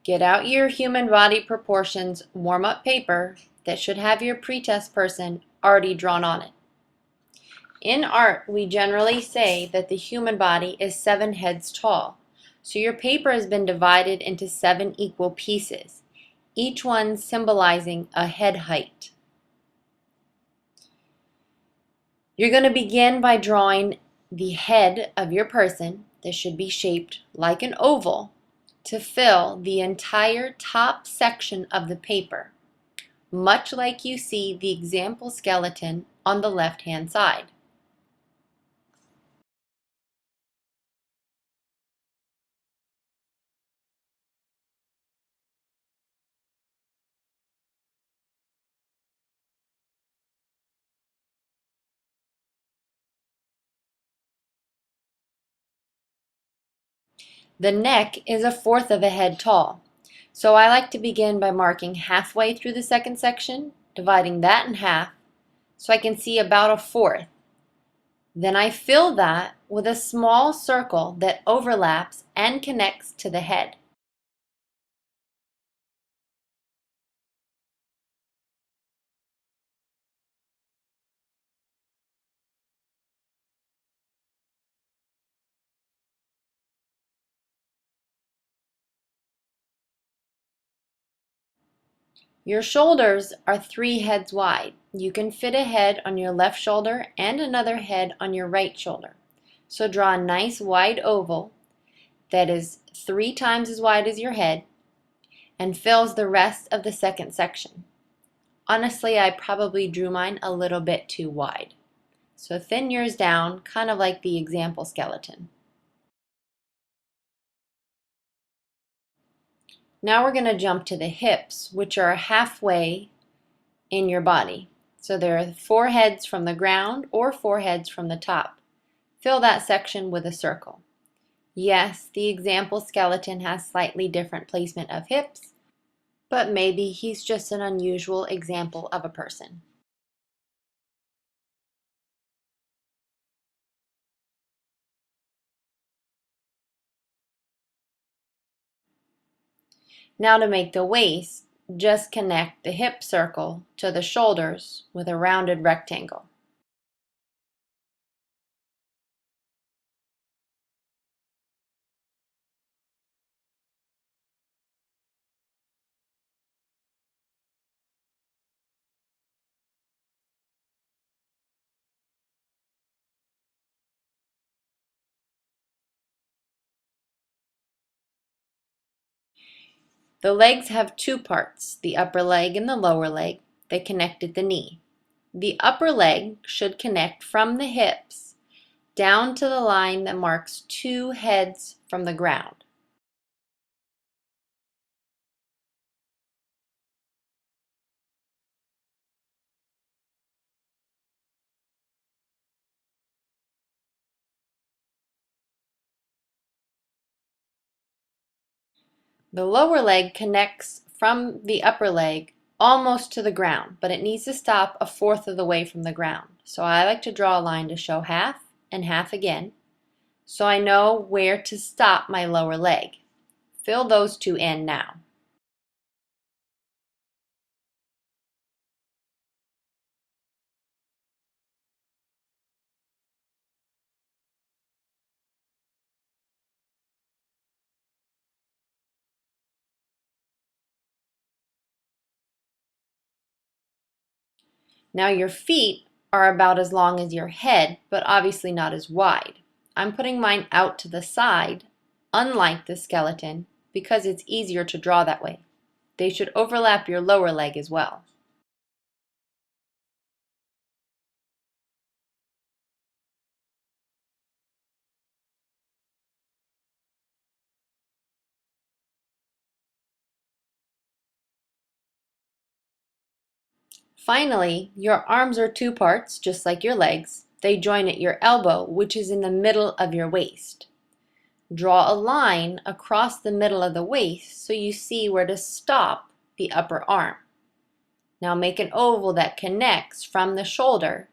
Get out your human body proportions warm-up paper that should have your pretest person already drawn on it. In art, we generally say that the human body is 7 heads tall. So your paper has been divided into 7 equal pieces, each one symbolizing a head height. You're going to begin by drawing the head of your person. This should be shaped like an oval to fill the entire top section of the paper, much like you see the example skeleton on the left-hand side. The neck is 1/4 of a head tall, so I like to begin by marking halfway through the second section, dividing that in half, so I can see about 1/4. Then I fill that with a small circle that overlaps and connects to the head. Your shoulders are 3 heads wide. You can fit a head on your left shoulder and another head on your right shoulder. So draw a nice wide oval that is 3 times as wide as your head and fills the rest of the second section. Honestly, I probably drew mine a little bit too wide. So thin yours down, kind of like the example skeleton. Now we're going to jump to the hips, which are halfway in your body. So there are 4 heads from the ground or 4 heads from the top. Fill that section with a circle. Yes, the example skeleton has slightly different placement of hips, but maybe he's just an unusual example of a person. Now to make the waist, just connect the hip circle to the shoulders with a rounded rectangle. The legs have 2 parts, the upper leg and the lower leg. They connect at the knee. The upper leg should connect from the hips down to the line that marks 2 heads from the ground. The lower leg connects from the upper leg almost to the ground, but it needs to stop 1/4 of the way from the ground. So I like to draw a line to show half and half again, so I know where to stop my lower leg. Fill those 2 in now. Now your feet are about as long as your head, but obviously not as wide. I'm putting mine out to the side, unlike the skeleton, because it's easier to draw that way. They should overlap your lower leg as well. Finally, your arms are 2 parts, just like your legs. They join at your elbow, which is in the middle of your waist. Draw a line across the middle of the waist so you see where to stop the upper arm. Now make an oval that connects from the shoulder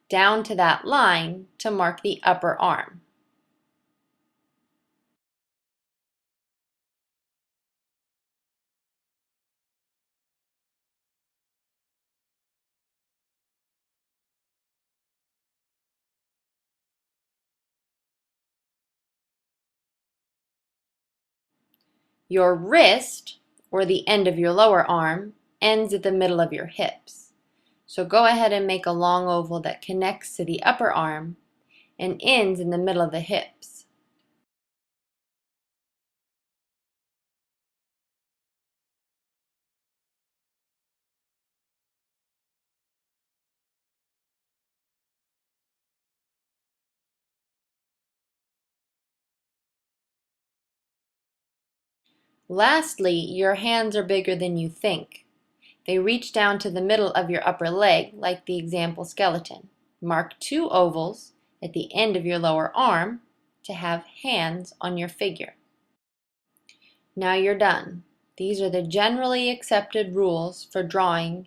down to that line to mark the upper arm. Your wrist, or the end of your lower arm, ends at the middle of your hips. So go ahead and make a long oval that connects to the upper arm and ends in the middle of the hips. Lastly, your hands are bigger than you think. They reach down to the middle of your upper leg, like the example skeleton. Mark 2 ovals at the end of your lower arm to have hands on your figure. Now you're done. These are the generally accepted rules for drawing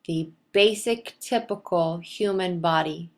the basic typical human body